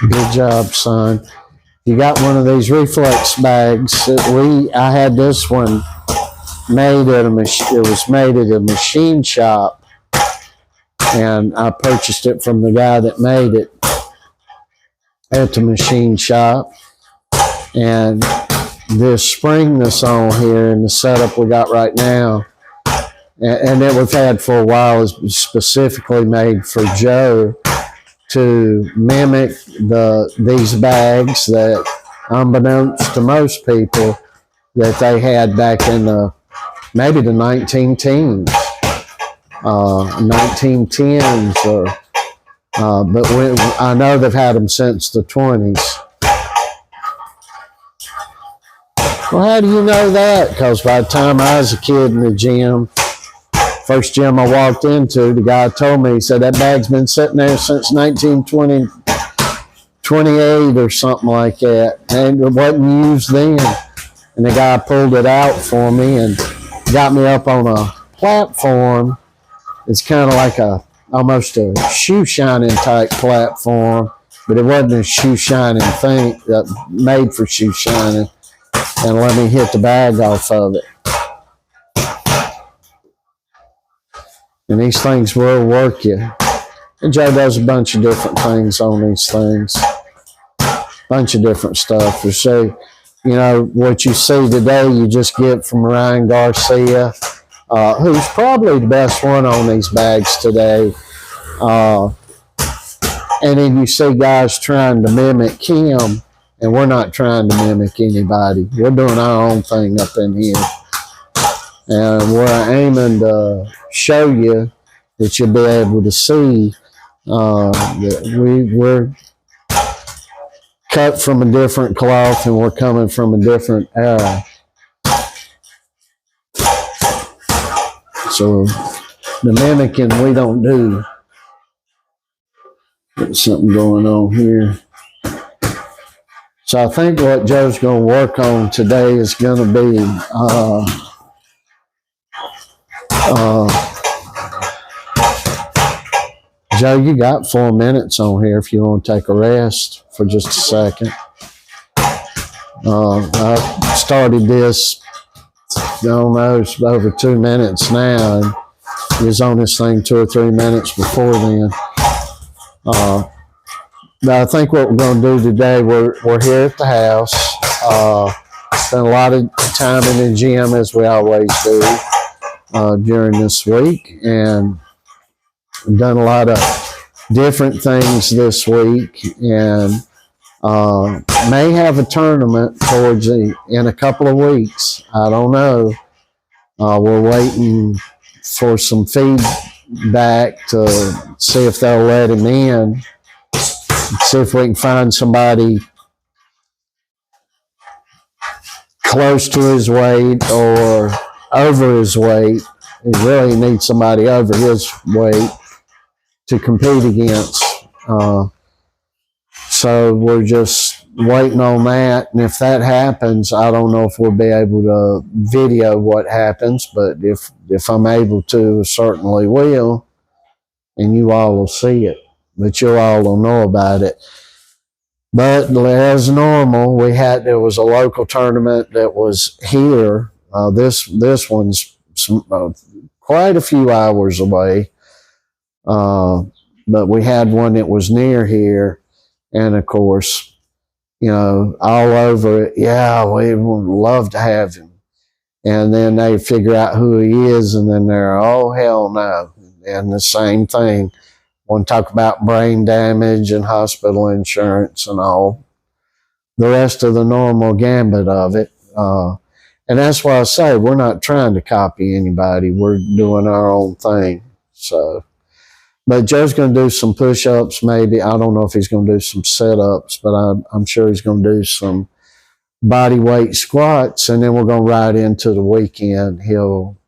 Good job, son. You got one of these Reflex bags. I had this one made at it was made at a machine shop, and I purchased it from the guy that made it at the machine shop. And this spring that's on here and the setup we got right now, and that we've had for a while, is specifically made for Joe to mimic these bags that, unbeknownst to most people, that they had back in maybe the 1910s, but I know they've had them since the 20s. Well, how do you know that? Because by the time I was a kid in the gym, first gym I walked into, the guy told me, he said, that bag's been sitting there since 1928 or something like that. And it wasn't used then. And the guy pulled it out for me and got me up on a platform. It's kind of like almost a shoe shining type platform, but it wasn't a shoe shining thing made for shoe shining. And let me hit the bag off of it. And these things will work you. And Joe does a bunch of different things on these things. Bunch of different stuff. So, you know, what you see today, you just get from Ryan Garcia, who's probably the best one on these bags today. And then you see guys trying to mimic him, and we're not trying to mimic anybody. We're doing our own thing up in here. And we're aiming to show you that you'll be able to see that we're cut from a different cloth and we're coming from a different era. So the mimicking we don't do. There's something going on here. So I think what Joe's going to work on today is going to be Joe, you got 4 minutes on here if you want to take a rest for just a second. I started this, I don't know, it's over 2 minutes now, and he was on this thing 2 or 3 minutes before then. But I think what we're going to do today, we're here at the house. Spent a lot of time in the gym, as we always do, during this week, and done a lot of different things this week, and may have a tournament in a couple of weeks. I don't know. We're waiting for some feedback to see if they'll let him in. See if we can find somebody close to his weight or over his weight. He really needs somebody over his weight to compete against. So we're just waiting on that. And if that happens, I don't know if we'll be able to video what happens, but if I'm able to, I certainly will. And you all will see it. But you all will know about it. But as normal, there was a local tournament that was here. This one's quite a few hours away. But we had one that was near here, and of course, you know, all over it. Yeah, we would love to have him. And then they figure out who he is, and then they're, oh hell no, and the same thing. Want to talk about brain damage and hospital insurance and all the rest of the normal gambit of it. And that's why I say we're not trying to copy anybody. We're doing our own thing. So, but Joe's going to do some push-ups maybe. I don't know if he's going to do some sit-ups, but I'm sure he's going to do some body weight squats, and then we're going to ride into the weekend. He'll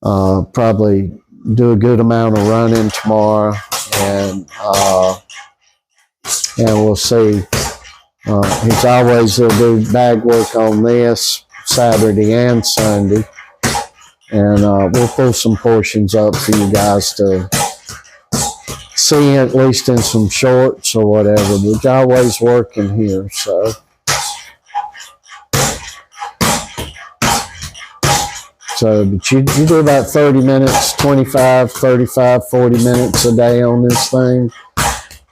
probably do a good amount of running tomorrow, and we'll see. He'll do bag work on this Saturday and Sunday, and we'll pull some portions up for you guys to see at least in some shorts or whatever, but you're always working here, so. So, but you do about 30 minutes, 25, 35, 40 minutes a day on this thing.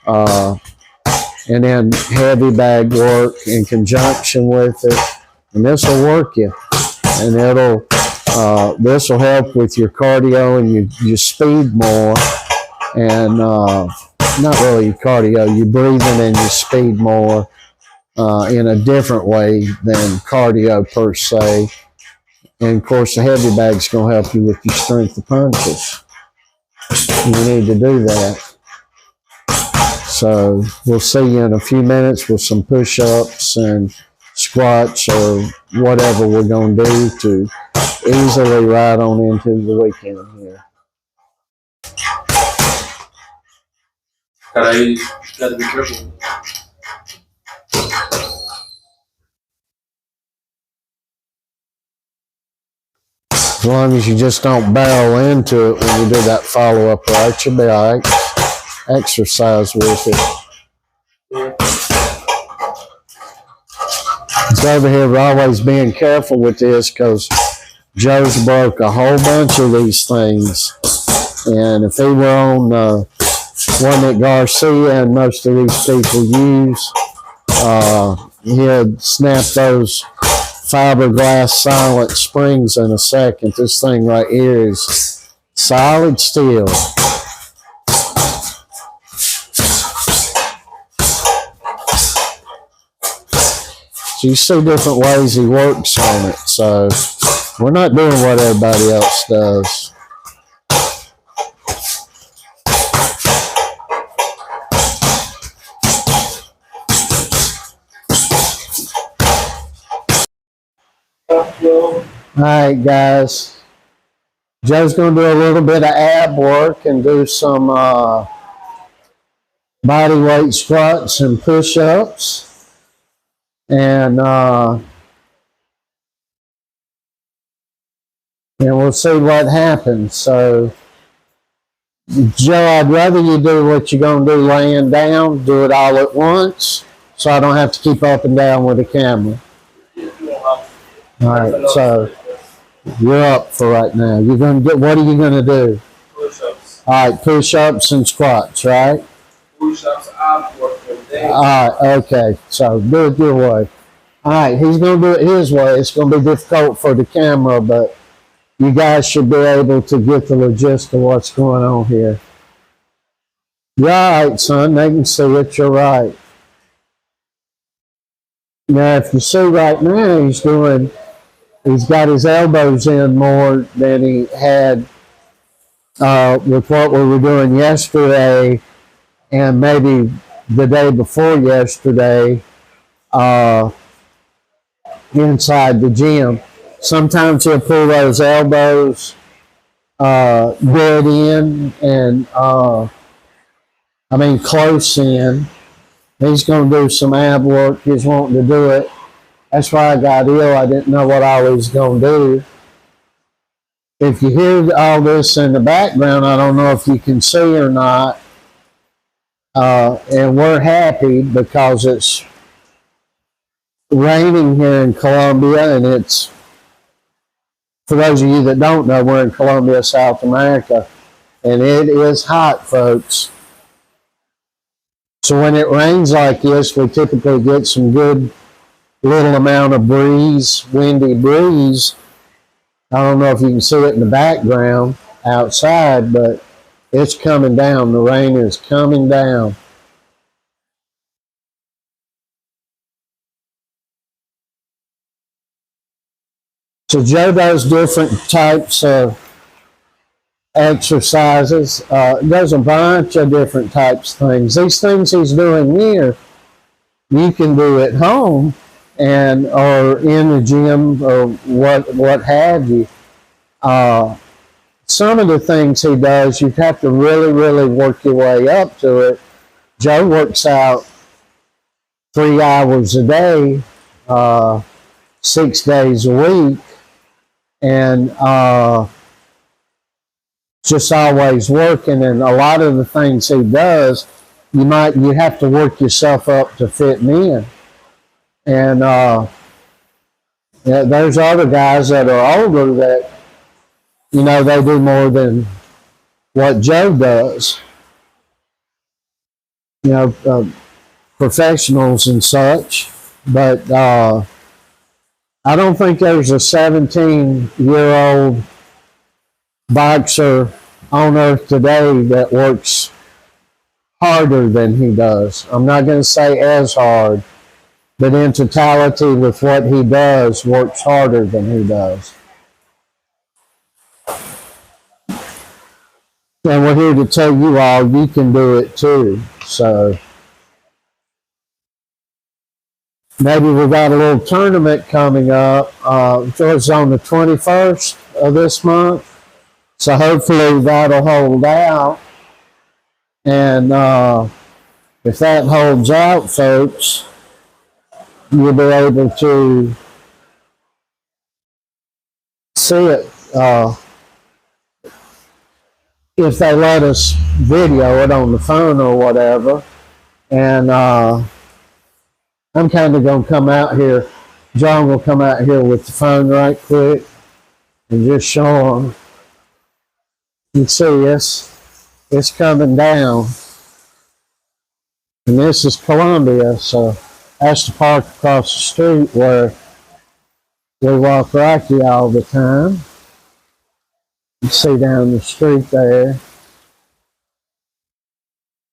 And then heavy bag work in conjunction with it. And this will work you. And this will help with your cardio and your speed more. And not really your cardio, your breathing and your speed more in a different way than cardio per se. And of course, the heavy bag's going to help you with your strength of punches. You need to do that. So we'll see you in a few minutes with some push-ups and squats or whatever we're going to do to easily ride on into the weekend here. Gotta be careful. As long as you just don't barrel into it when you do that follow-up right, you'll be all right. Exercise with it. It's over here, we're always being careful with this because Joe's broke a whole bunch of these things. And if he were on one that Garcia and most of these people use, he'd snap those fiberglass silent springs in a second. This thing right here is solid steel. So you see different ways he works on it. So we're not doing what everybody else does. All right, guys. Joe's going to do a little bit of ab work and do some body weight squats and push-ups. And we'll see what happens. So, Joe, I'd rather you do what you're going to do laying down, do it all at once, so I don't have to keep up and down with the camera. All right, so you're up for right now. You're going to get, what are you going to do? Push-ups. All right, push-ups and squats, right? Push-ups, ab work every day. All right, okay, so do it your way. All right, he's going to do it his way. It's going to be difficult for the camera, but you guys should be able to get the gist of what's going on here. You're all right, son. They can see it. You're right. Now, if you see right now, he's got his elbows in more than he had with what we were doing yesterday and maybe the day before yesterday inside the gym. Sometimes he'll pull those elbows dead in and close in. He's going to do some ab work. He's wanting to do it. That's why I got ill. I didn't know what I was going to do. If you hear all this in the background, I don't know if you can see or not. And we're happy because it's raining here in Colombia, and it's, for those of you that don't know, we're in Colombia, South America, and it is hot, folks. So when it rains like this, we typically get some good little amount of breeze, windy breeze. I don't know if you can see it in the background outside, but it's coming down. The rain is coming down. So Joe does different types of exercises. Does a bunch of different types of things. These things he's doing here, you can do at home and or in the gym or what have you. Some of the things he does, you have to really work your way up to it. Joe works out 3 hours a day, 6 days a week, and just always working, and a lot of the things he does, you have to work yourself up to fit in. And yeah, there's other guys that are older that, they do more than what Joe does. Professionals and such. But I don't think there's a 17-year-old boxer on earth today that works harder than he does. I'm not going to say as hard, but in totality with what he does, works harder than he does. And we're here to tell you all you can do it too. So maybe we got a little tournament coming up. It's on the 21st of this month. So hopefully that'll hold out. And if that holds out, folks, you'll be able to see it. If they let us video it on the phone or whatever. And I'm kind of going to come out here. John will come out here with the phone right quick and just show them. You see it's coming down. And this is Columbia, so that's the park across the street where we walk Rocky all the time. You see down the street there.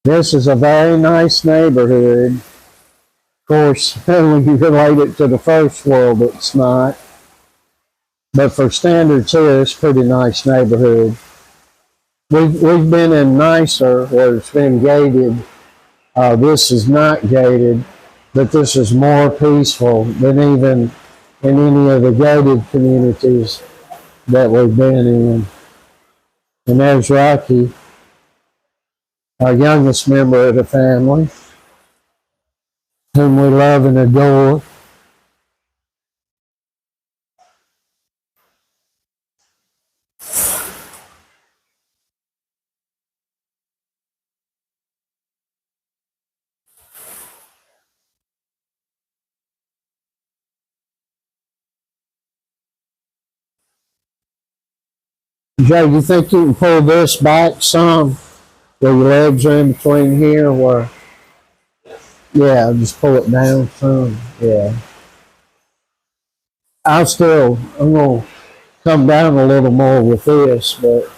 This is a very nice neighborhood. Of course, when you relate it to the first world, it's not. But for standards here, it's a pretty nice neighborhood. We've been in nicer where it's been gated. This is not gated, but this is more peaceful than even in any of the gated communities that we've been in. And there's Rocky, our youngest member of the family, whom we love and adore. Joe, you think you can pull this back some, where your legs are in between here, where, yeah, just pull it down some, yeah. I'm going to come down a little more with this, but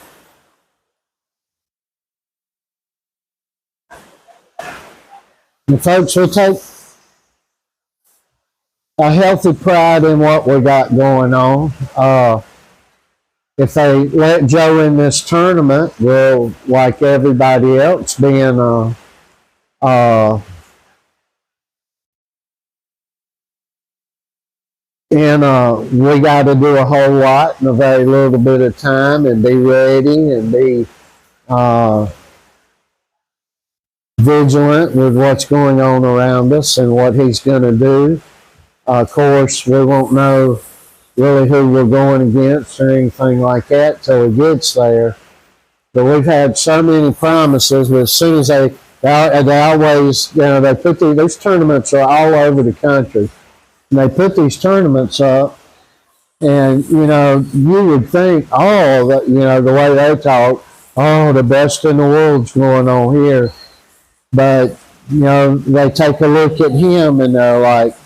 and folks, we'll take a healthy pride in what we got going on. If they let Joe in this tournament, we'll, like everybody else, be in we got to do a whole lot in a very little bit of time and be ready and be vigilant with what's going on around us and what he's going to do. Of course, we won't know really who we're going against or anything like that till he gets there. But we've had so many promises, but as soon as they always, they put these tournaments are all over the country. And they put these tournaments up, and, you would think, the way they talk, the best in the world's going on here. But, they take a look at him and they're like,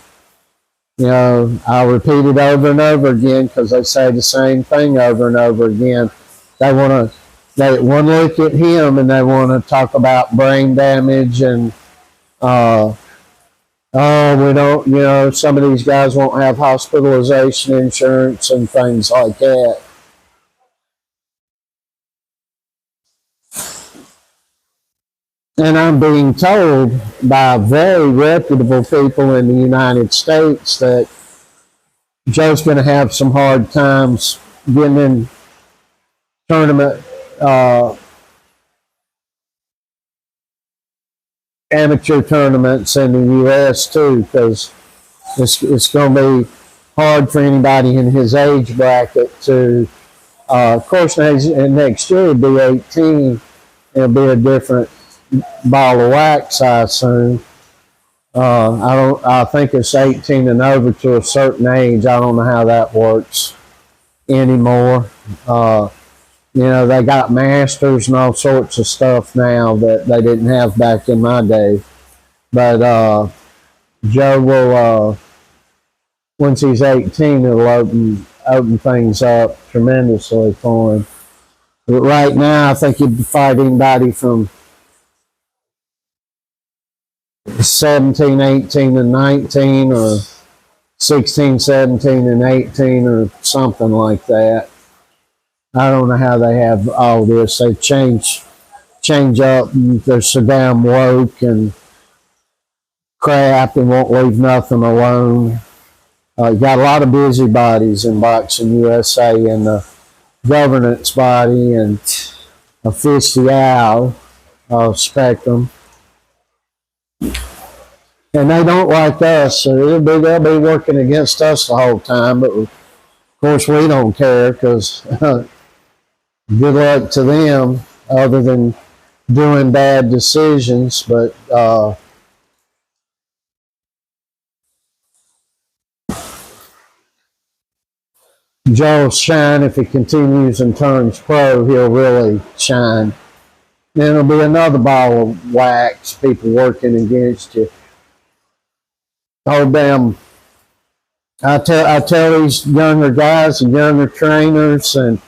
I'll repeat it over and over again because they say the same thing over and over again. They want look at him and they want to talk about brain damage and, we don't, some of these guys won't have hospitalization insurance and things like that. And I'm being told by very reputable people in the United States that Joe's going to have some hard times getting in tournament amateur tournaments in the U.S. too, because it's going to be hard for anybody in his age bracket to Of course, next year it'll be 18. It'll be a different ball of wax, I assume. I think it's 18 and over to a certain age. I don't know how that works anymore. They got masters and all sorts of stuff now that they didn't have back in my day. But Joe will, once he's 18, it'll open things up tremendously for him. But right now, I think he'd fight anybody from 17, 18, and 19, or 16, 17, and 18, or something like that. I don't know how they have all this. They change up, and they're so damn woke and crap and won't leave nothing alone. You got a lot of busybodies in Boxing USA, and the governance body and official spectrum. And they don't like us, so they'll be working against us the whole time. But of course, we don't care, because good luck to them, other than doing bad decisions. But Joe'll shine if he continues and turns pro. He'll really shine. Then there'll be another ball of wax, people working against you. Oh, damn. I tell these younger guys and younger trainers, and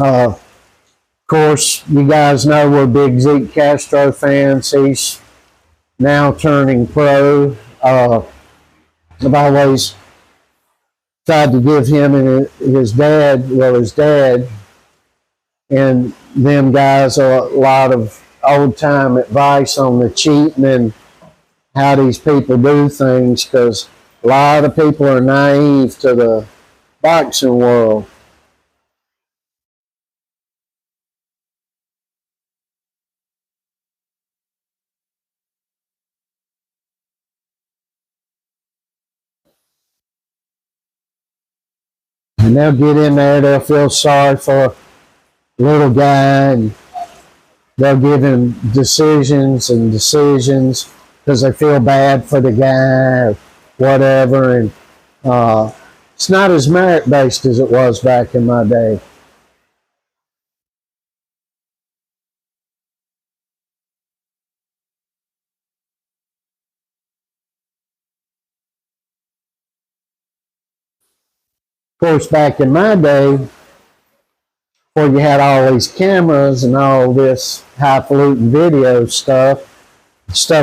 of course, you guys know we're big Zeke Castro fans. He's now turning pro. I've always tried to give him and his dad and them guys a lot of old time advice on the cheating and how these people do things, because a lot of people are naive to the boxing world. And they'll get in there, they'll feel sorry for a little guy, and they'll give him decisions because they feel bad for the guy or whatever. And it's not as merit-based as it was back in my day. Of course, back in my day, before you had all these cameras and all this highfalutin video stuff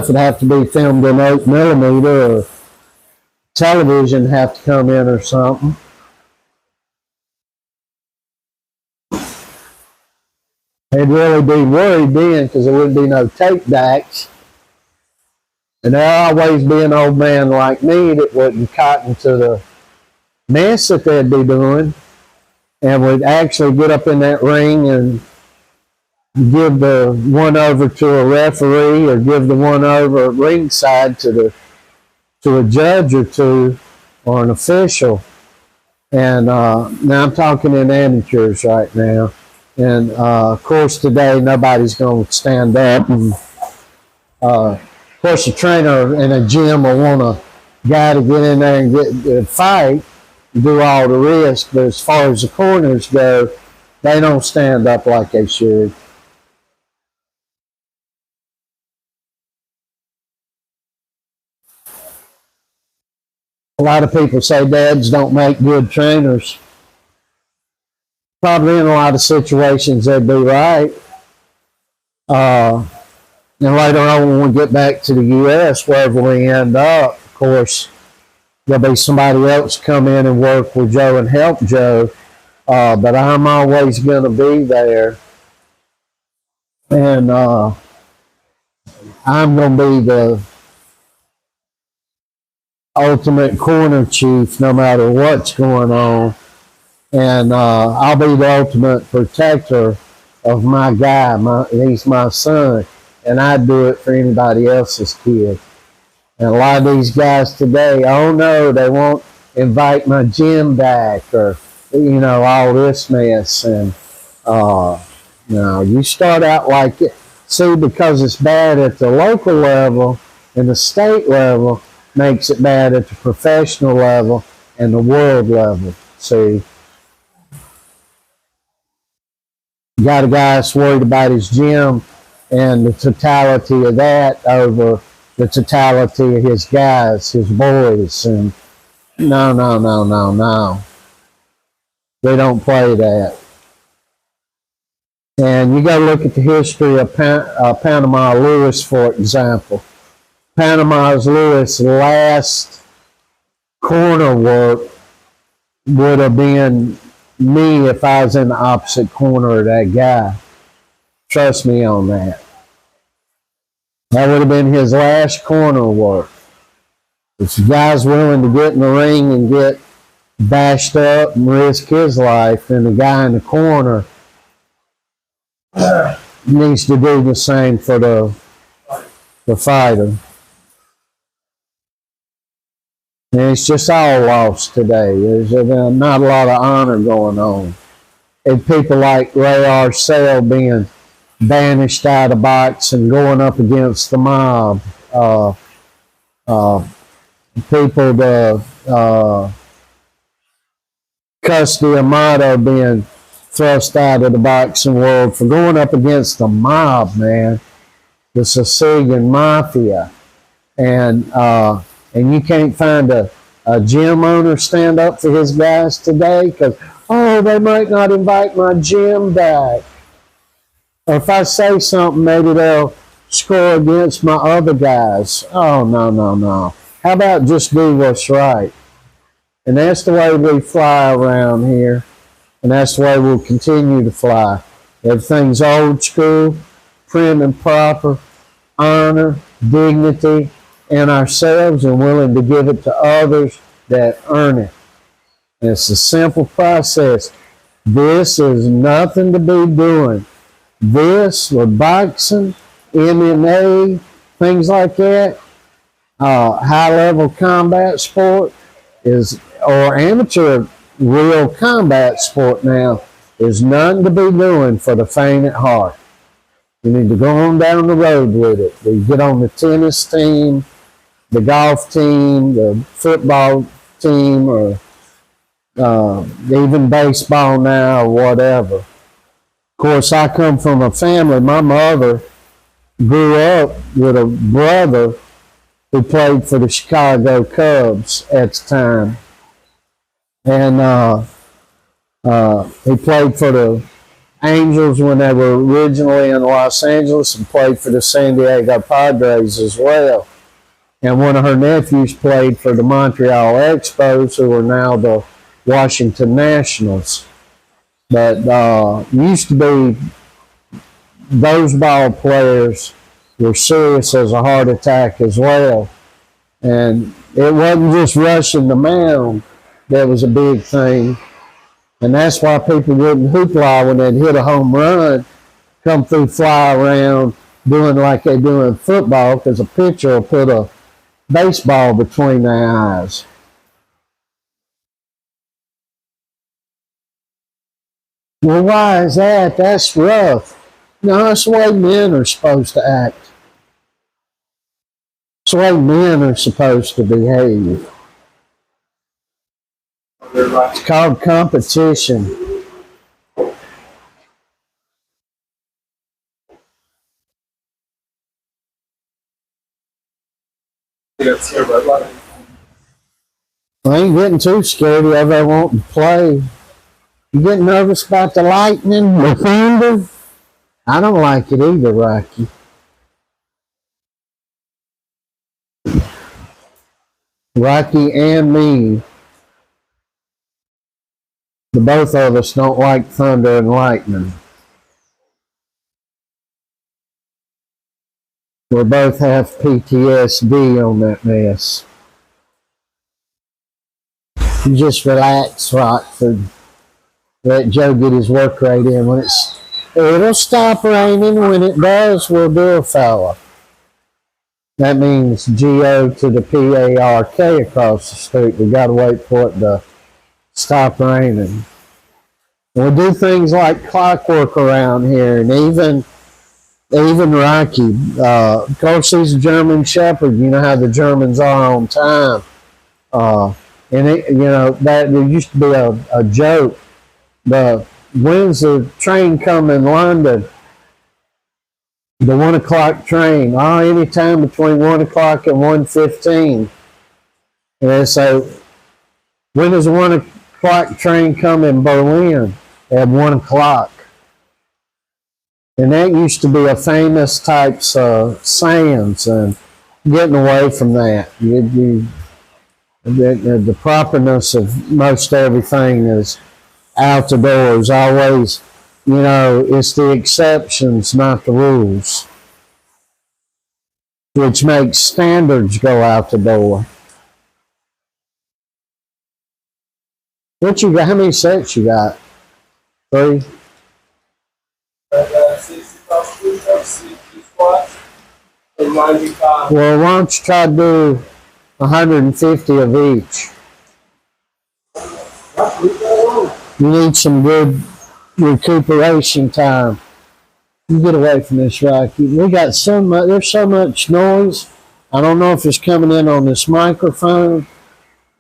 would have to be filmed in 8mm, or television have to come in or something. They'd really be worried then, because there wouldn't be no tape backs. And there'd always be an old man like me that wouldn't cotton to the mess that they'd be doing, and would actually get up in that ring and give the one over to a referee, or give the one over ringside to a judge or two, or an official. And now I'm talking in amateurs right now. And of course today nobody's going to stand up. And of course a trainer in a gym will want a guy to get in there and get fight, do all the risk. But as far as the corners go, they don't stand up like they should. A lot of people say dads don't make good trainers. Probably in a lot of situations they'd be right. And later on, when we get back to the U.S., wherever we end up, of course, there'll be somebody else come in and work with Joe and help Joe. But I'm always going to be there. And I'm going to be the ultimate corner chief no matter what's going on. And I'll be the ultimate protector of my guy. He's my son. And I'd do it for anybody else's kid. And a lot of these guys today, oh no, they won't invite my gym back, or all this mess. And no, you start out like it. See, because it's bad at the local level and the state level, makes it bad at the professional level and the world level. See, you got a guy that's worried about his gym and the totality of that over the totality of his guys, his boys. And no. They don't play that. And you got to look at the history of Panama Lewis, for example. Panama's Lewis' last corner work would have been me if I was in the opposite corner of that guy. Trust me on that. That would have been his last corner work. If the guy's willing to get in the ring and get bashed up and risk his life, then the guy in the corner needs to do the same for the fighter. And it's just all lost today. There's not a lot of honor going on. And people like Ray Arcel being banished out of boxing, going up against the mob. People, Custody Amato being thrust out of the boxing world for going up against the mob, man. The Sicilian Mafia. And you can't find a gym owner stand up for his guys today because, they might not invite my gym back. Or if I say something, maybe they'll score against my other guys. Oh, no. How about just do what's right? And that's the way we fly around here. And that's the way we'll continue to fly. Everything's old school, prim and proper, honor, dignity in ourselves, and willing to give it to others that earn it. And it's a simple process. This is nothing to be doing. This, with boxing, MMA, things like that, high-level combat sport or amateur real combat sport now, is nothing to be doing for the faint at heart. You need to go on down the road with it. You get on the tennis team, the golf team, the football team, or even baseball now, or whatever. Of course, I come from a family. My mother grew up with a brother who played for the Chicago Cubs at the time. And he played for the Angels when they were originally in Los Angeles, and played for the San Diego Padres as well. And one of her nephews played for the Montreal Expos, who are now the Washington Nationals. But used to be, those ball players were serious as a heart attack as well. And it wasn't just rushing the mound that was a big thing. And that's why people wouldn't hoopla when they'd hit a home run, come through, fly around, doing like they do in football, because a pitcher will put a baseball between their eyes. Well, why is that? That's rough. No, that's the way men are supposed to act. It's the way men are supposed to behave. It's called competition. I ain't getting too scared of they won't play. You get nervous about the lightning, the thunder? I don't like it either, Rocky. Rocky and me, the both of us don't like thunder and lightning. We both have PTSD on that mess. You just relax, Rockford. Let Joe get his work rate in. It'll stop raining. When it does, we'll do a fella. That means G-O to the P-A-R-K across the street. We got to wait for it to stop raining. We do things like clockwork around here, and even Rocky. Of course, he's a German Shepherd. You know how the Germans are on time. And that there used to be a joke. When's the train come in London? The 1 o'clock train. Oh, anytime between 1 o'clock and 1:15. And they say, when does the 1 o'clock train come in Berlin? At 1 o'clock. And that used to be a famous types of sayings, and getting away from that. The properness of most everything is out the doors. Always, it's the exceptions, not the rules, which makes standards go out the door. What you got? How many sets you got? 3? I got 60 push-ups, 60 squats, and 95. Well, why don't you try to do 150 of each? You need some good recuperation time. You get away from this, Rocky. We got there's so much noise. I don't know if it's coming in on this microphone.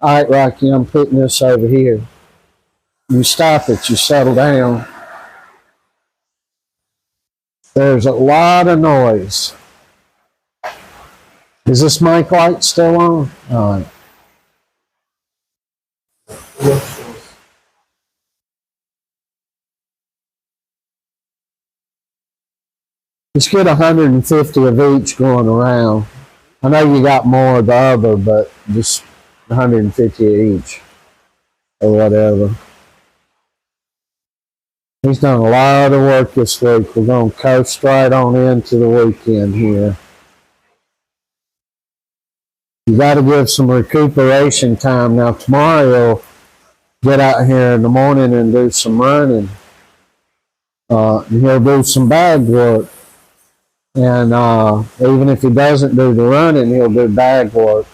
All right, Rocky, I'm putting this over here. You stop it, you settle down. There's a lot of noise. Is this mic light still on? All right. Let's get 150 of each going around. I know you got more of the other, but just 150 of each or whatever. He's done a lot of work this week. We're going to coast right on into the weekend here. You got to give some recuperation time. Now tomorrow you'll get out here in the morning and do some running. And he'll do some bag work. And even if he doesn't do the running, he'll do bag work.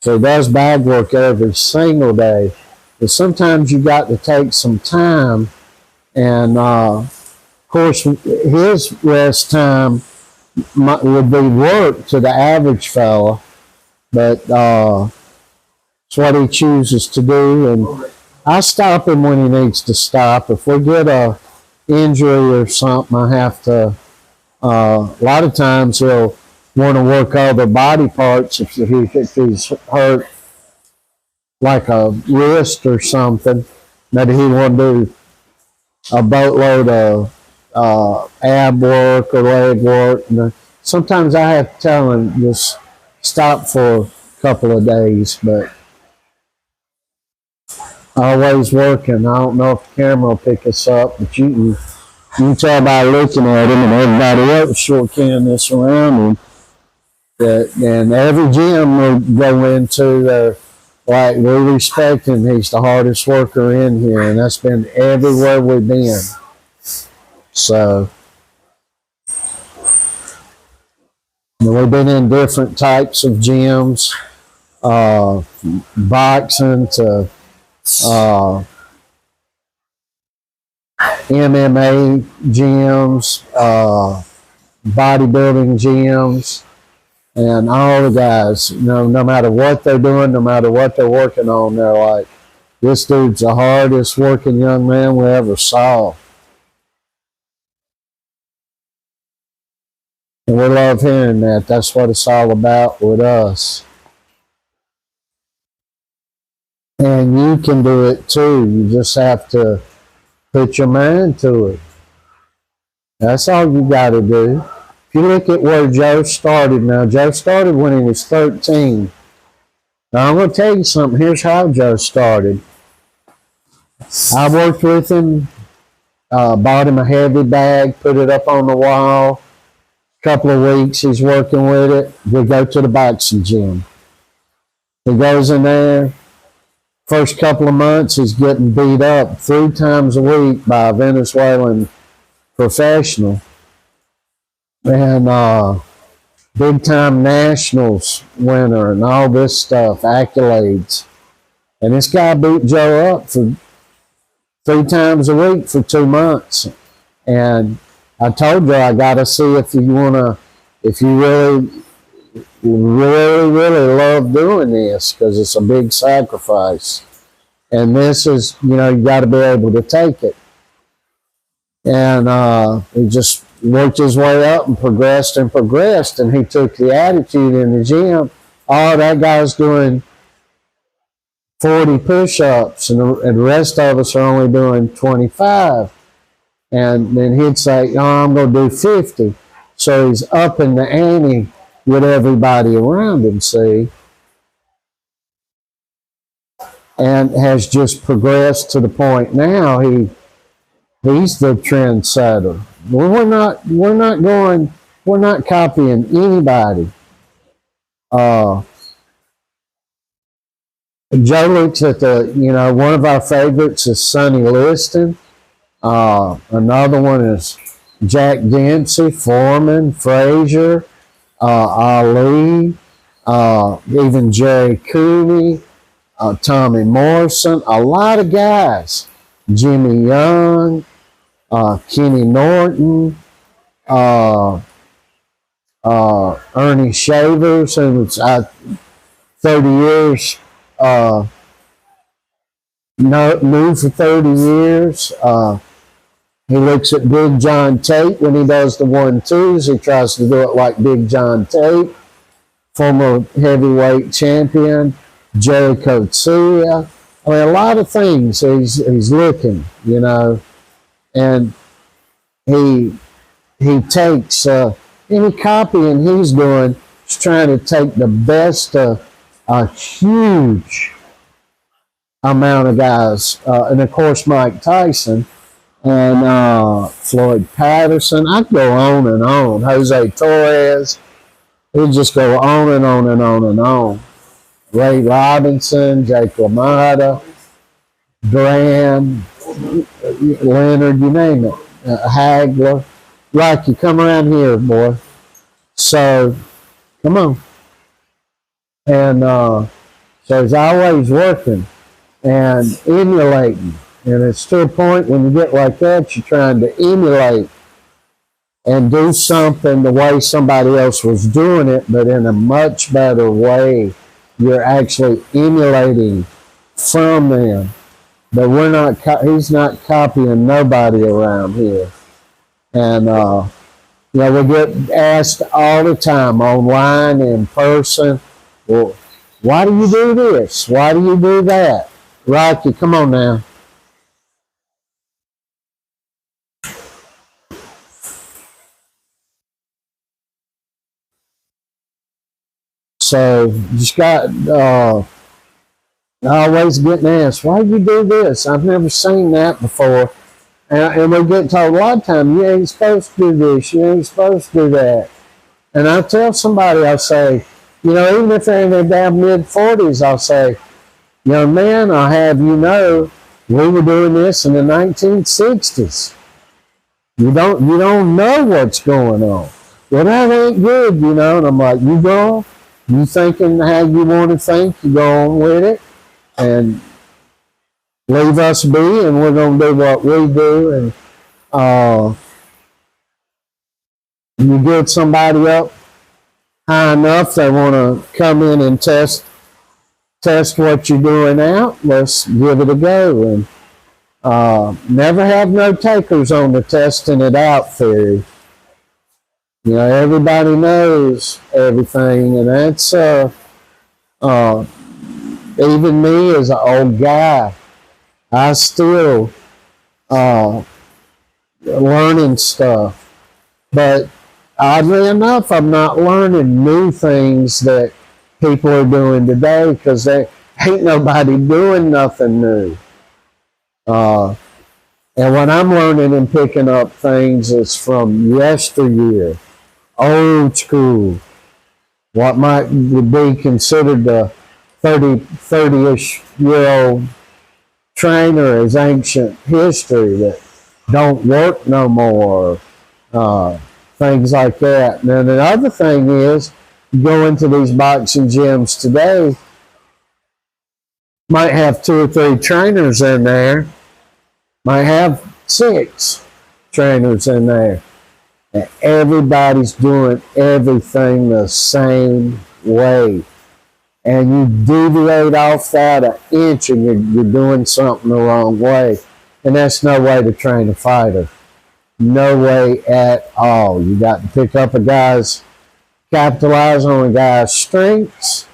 So he does bag work every single day. But sometimes you got to take some time. And of course, his rest time would be work to the average fella. But it's what he chooses to do. And I stop him when he needs to stop. If we get a injury or something, I have to. A lot of times he'll want to work other body parts if he's hurt, like a wrist or something. Maybe he want to do a boatload of ab work or leg work. And sometimes I have to tell him just stop for a couple of days, but always working. I don't know if the camera will pick us up, but you can tell by looking at him, and everybody else sure can this around him. And every gym we go into, they're like, we respect him. He's the hardest worker in here, and that's been everywhere we've been. So, we've been in different types of gyms, boxing to MMA gyms, bodybuilding gyms, and all the guys, no matter what they're doing, no matter what they're working on, they're like, this dude's the hardest working young man we ever saw. And we love hearing that. That's what it's all about with us. And you can do it too. You just have to put your mind to it. That's all you got to do. If you look at where Joe started now, Joe started when he was 13. Now I'm going to tell you something. Here's how Joe started. I worked with him, bought him a heavy bag, put it up on the wall. Couple of weeks he's working with it. We go to the boxing gym. He goes in there. First couple of months he's getting beat up 3 times a week by a Venezuelan professional. And big time nationals winner and all this stuff, accolades. And this guy beat Joe up for 3 times a week for 2 months. And I told her, I got to see if you really, really, really love doing this, because it's a big sacrifice. And this is, you got to be able to take it. And he just worked his way up and progressed and progressed. And he took the attitude in the gym. Oh, that guy's doing 40 push-ups, and the rest of us are only doing 25. And then he'd say, oh, I'm going to do 50. So he's upping the ante with everybody around him, see? And has just progressed to the point now he's the trendsetter. We're not copying anybody. Joe looks at one of our favorites is Sonny Liston. Another one is Jack Dempsey, Foreman, Frazier, Ali, even Jerry Cooney, Tommy Morrison, a lot of guys. Jimmy Young, Kenny Norton, Ernie Shavers, who was 30 years, knew for 30 years. He looks at Big John Tate when he does the 1-2s. He tries to do it like Big John Tate, former heavyweight champion, Jerry Coetzee. I mean, a lot of things he's looking, and he takes any copying he's doing. He's trying to take the best of a huge amount of guys, and of course Mike Tyson and Floyd Patterson. I go on and on. Jose Torres. We just go on and on and on and on. Ray Robinson, Jake LaMotta, Graham, Leonard, you name it. Hagler. Rocky, come around here, boy. So, come on. And so he's always working and emulating. And it's to a point when you get like that, you're trying to emulate and do something the way somebody else was doing it, but in a much better way. You're actually emulating from them. But he's not copying nobody around here. And, we get asked all the time, online, in person, well, why do you do this? Why do you do that? Rocky, come on now. So, just got, always getting asked, why do you do this? I've never seen that before. And we get told a lot of times, you ain't supposed to do this, you ain't supposed to do that. And I tell somebody, I say, even if they're in their damn mid-40s, I'll say, young man, I'll have you know, we were doing this in the 1960s. You don't know what's going on. Well, that ain't good, and I'm like, you thinking how you want to think, you go on with it, and leave us be, and we're going to do what we do. And you get somebody up high enough, they want to come in and test what you're doing out, let's give it a go. And never have no takers on the testing it out theory. Everybody knows everything, and that's even me as an old guy, I still learning stuff. But oddly enough, I'm not learning new things that people are doing today, because there ain't nobody doing nothing new. And when I'm learning and picking up things, it's from yesteryear, old school, what would be considered a 30-ish year old trainer is ancient history that don't work no more, things like that. And then the other thing is, you go into these boxing gyms today, might have 2 or 3 trainers in there, Might have 6 trainers in there. And everybody's doing everything the same way. And you deviate off that an inch and you're doing something the wrong way. And that's no way to train a fighter. No way at all. You got to pick up capitalize on a guy's strengths,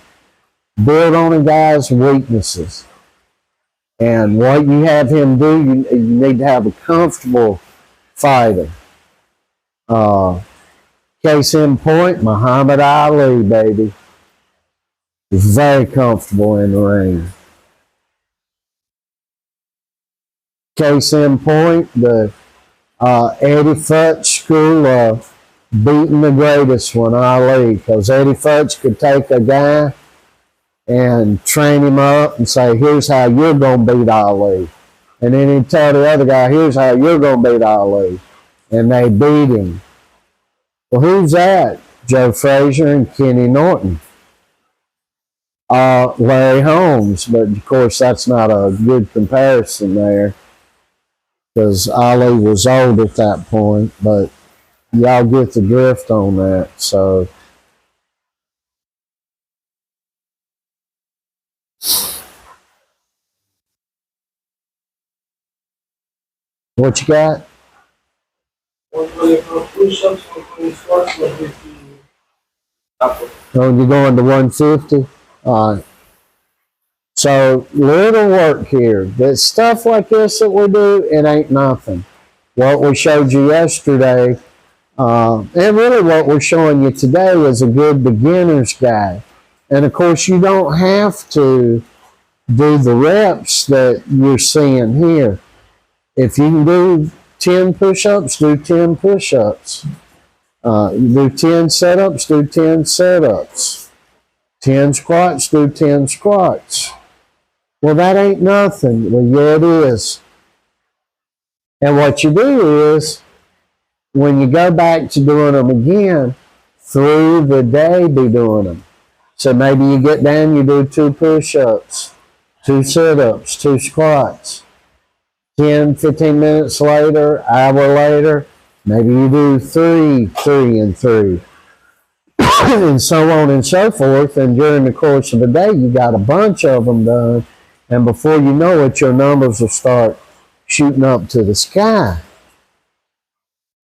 build on a guy's weaknesses. And what you have him do, you need to have a comfortable fighter. Case in point, Muhammad Ali, baby. Very comfortable in the ring. Case in point, the Eddie Futch school of beating the greatest one, Ali, because Eddie Futch could take a guy and train him up and say, here's how you're going to beat Ali. And then he'd tell the other guy, here's how you're going to beat Ali. And they beat him. Well, who's that? Joe Frazier and Kenny Norton. Larry Holmes, but of course that's not a good comparison there because Ali was old at that point, but y'all get the drift on that. So what you got? 120 for push-ups, 120 squats, 150 upper. Oh, you're going to 150? All right. So little work here. That stuff like this that we do, it ain't nothing. What we showed you yesterday, and really what we're showing you today is a good beginner's guide. And of course, you don't have to do the reps that you're seeing here. If you can do 10 push-ups, do 10 push-ups. You do 10 setups, do 10 setups. 10 squats, do 10 squats. Well, that ain't nothing. Well, yeah, it is. And what you do is, when you go back to doing them again, through the day be doing them. So maybe you get down, you do 2 push-ups, 2 sit-ups, 2 squats. 10, 15 minutes later, hour later, maybe you do 3, 3, and 3. And so on and so forth. And during the course of the day, you got a bunch of them done. And before you know it, your numbers will start shooting up to the sky.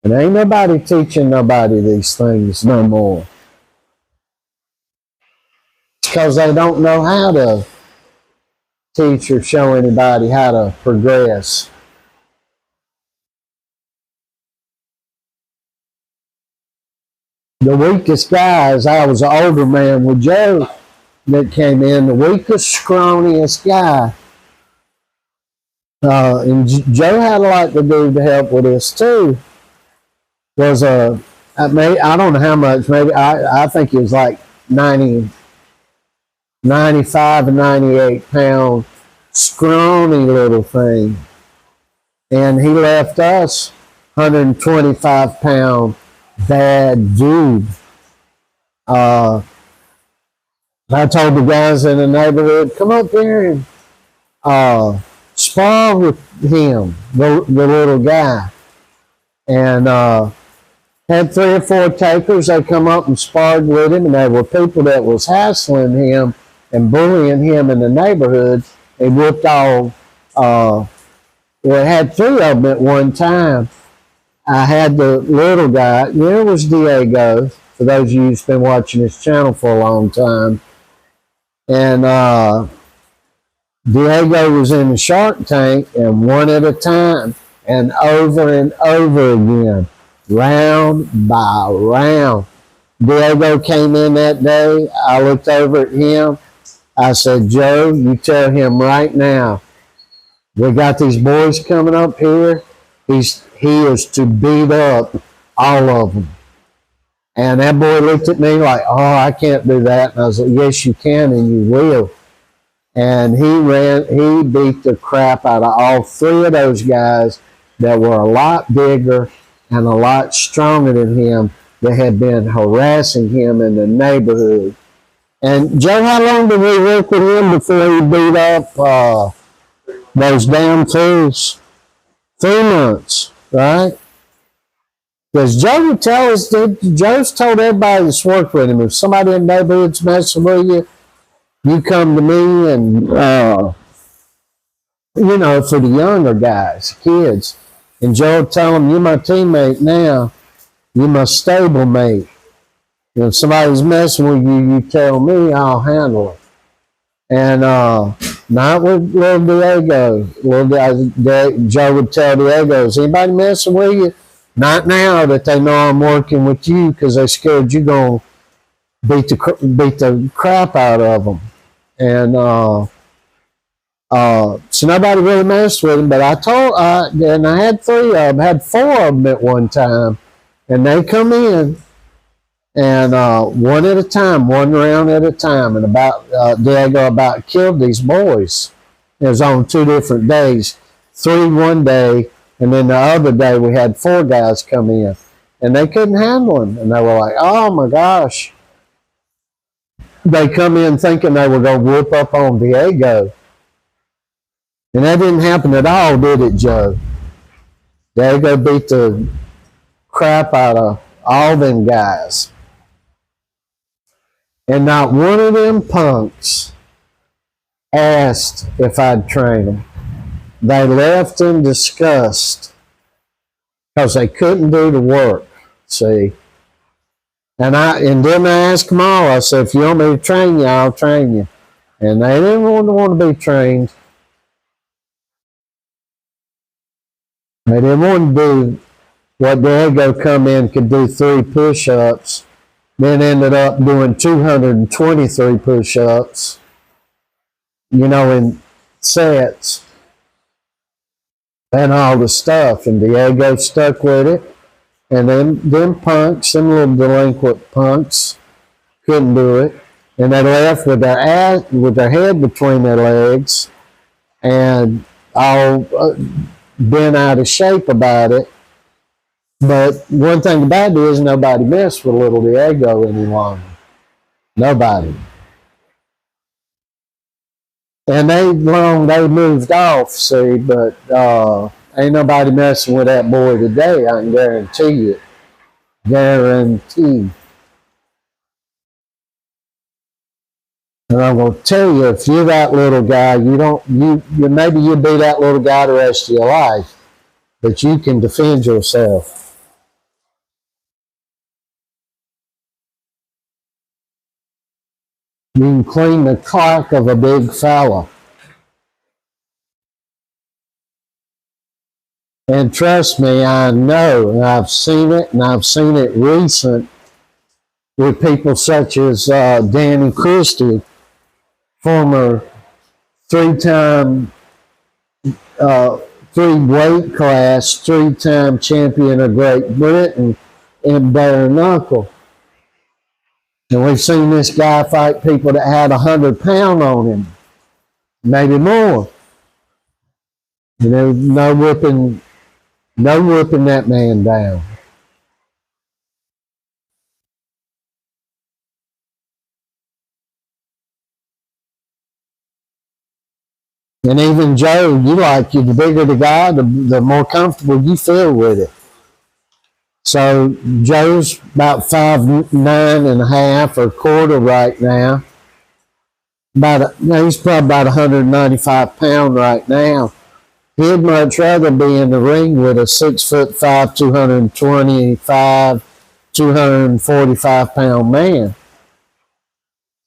And ain't nobody teaching nobody these things no more. It's because they don't know how to teach or show anybody how to progress. The weakest guys, I was an older man with Joe that came in, the weakest, scrawniest guy. And Joe had a lot to do to help with this too. Was I don't know how much, maybe I think it was like 95 and 98 pound, scrawny little thing. And he left us 125 pound bad dude. I told the guys in the neighborhood, come up here and spar with him, the little guy. And had 3 or 4 takers. They come up and sparred with him, and they were people that was hassling him and bullying him in the neighborhood. They whooped all, we had 3 of them at one time. I had the little guy, it was Diego, for those of you who've been watching this channel for a long time. And Diego was in the Shark Tank, and one at a time, and over again, round by round. Diego came in that day. I looked over at him. I said, Joe, you tell him right now, we got these boys coming up here. He is to beat up all of them. And that boy looked at me like, oh, I can't do that. And I was like, yes, you can, and you will. And he beat the crap out of all 3 of those guys that were a lot bigger and a lot stronger than him that had been harassing him in the neighborhood. And Joe, how long did we work with him before he beat up those damn fools? 3 months, right? Because Joe would tell us that Joe's told everybody that's worked with him, if somebody in the neighborhood's messing with you, you come to me and, for the younger guys, kids. And Joe would tell them, you're my teammate now. You're my stable mate. And if somebody's messing with you, you tell me, I'll handle it. And not with little Diego. Joe would tell Diego, is anybody messing with you? Not now that they know I'm working with you because they're scared you're going to beat the crap out of them. And so nobody really messed with him. But and I had 3 of them, had 4 of them at one time. And they come in. And one at a time, one round at a time, and Diego about killed these boys. It was on 2 different days, 3 one day, and then the other day we had 4 guys come in, and they couldn't handle him, and they were like, "Oh my gosh!" They come in thinking they were going to whoop up on Diego, and that didn't happen at all, did it, Joe? Diego beat the crap out of all them guys. And not one of them punks asked if I'd train them. They left in disgust because they couldn't do the work, see. And then I asked them all, I said, if you want me to train you, I'll train you. And they didn't want to be trained. They didn't want to do what Diego come in could do 3 push-ups. Then ended up doing 223 push-ups, in sets and all the stuff. And Diego stuck with it. And then them punks, them little delinquent punks, couldn't do it. And they left with their head between their legs and all bent out of shape about it. But one thing about it is nobody messed with little Diego any longer. Nobody. And they moved off, see, but ain't nobody messing with that boy today, I can guarantee you. Guarantee. And I'm gonna tell you, if you're that little guy, maybe you'll be that little guy the rest of your life, but you can defend yourself. You can clean the clock of a big fella. And trust me, I know, and I've seen it, and I've seen it recent with people such as Danny Christie, former 3-time, 3-weight class, 3-time champion of Great Britain in bare knuckle. And we've seen this guy fight people that had 100 pounds on him, maybe more. No whipping that man down. And even Joe, the bigger the guy, the more comfortable you feel with it. So Joe's about 5'9.5" or quarter right now. He's probably about 195 pounds right now. He'd much rather be in the ring with a 6'5", 225, 245 pound man.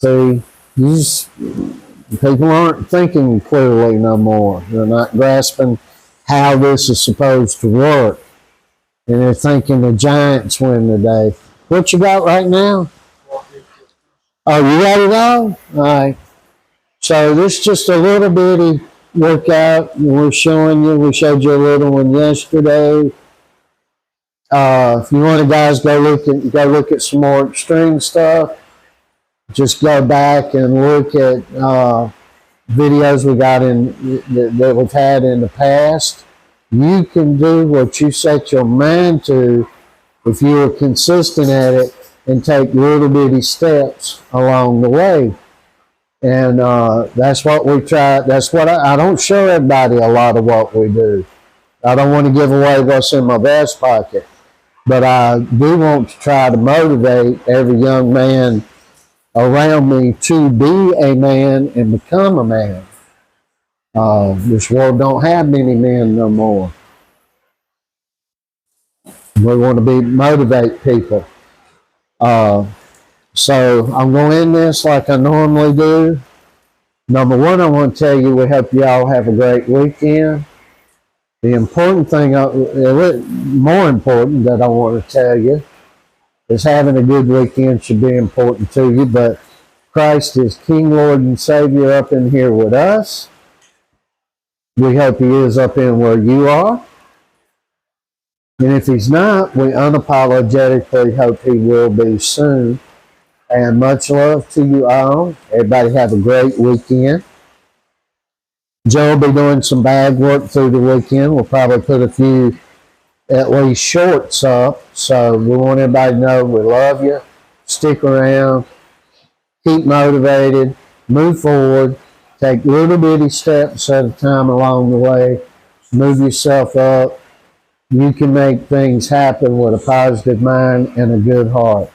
See, people aren't thinking clearly no more. They're not grasping how this is supposed to work. And they're thinking the Giants win today. What you got right now? Oh, you got it all? All right. So this is just a little bitty workout we showed you a little one yesterday. If you want to, guys, go look at some more extreme stuff. Just go back and look at videos we got that we've had in the past. You can do what you set your mind to if you are consistent at it and take little bitty steps along the way. And that's what we try. That's what I don't show everybody a lot of what we do. I don't want to give away what's in my vest pocket, but I do want to try to motivate every young man around me to be a man and become a man. This world don't have many men no more. We want to motivate people. So I'm going to end this like I normally do. Number one, I want to tell you we hope you all have a great weekend. The important thing, more important that I want to tell you is having a good weekend should be important to you, but Christ is King, Lord, and Savior up in here with us. We hope He is up in where you are. And if He's not, we unapologetically hope He will be soon. And much love to you all. Everybody have a great weekend. Joe will be doing some bag work through the weekend. We'll probably put a few, at least, shorts up. So we want everybody to know we love you. Stick around. Keep motivated. Move forward. Take little bitty steps at a time along the way. Move yourself up. You can make things happen with a positive mind and a good heart.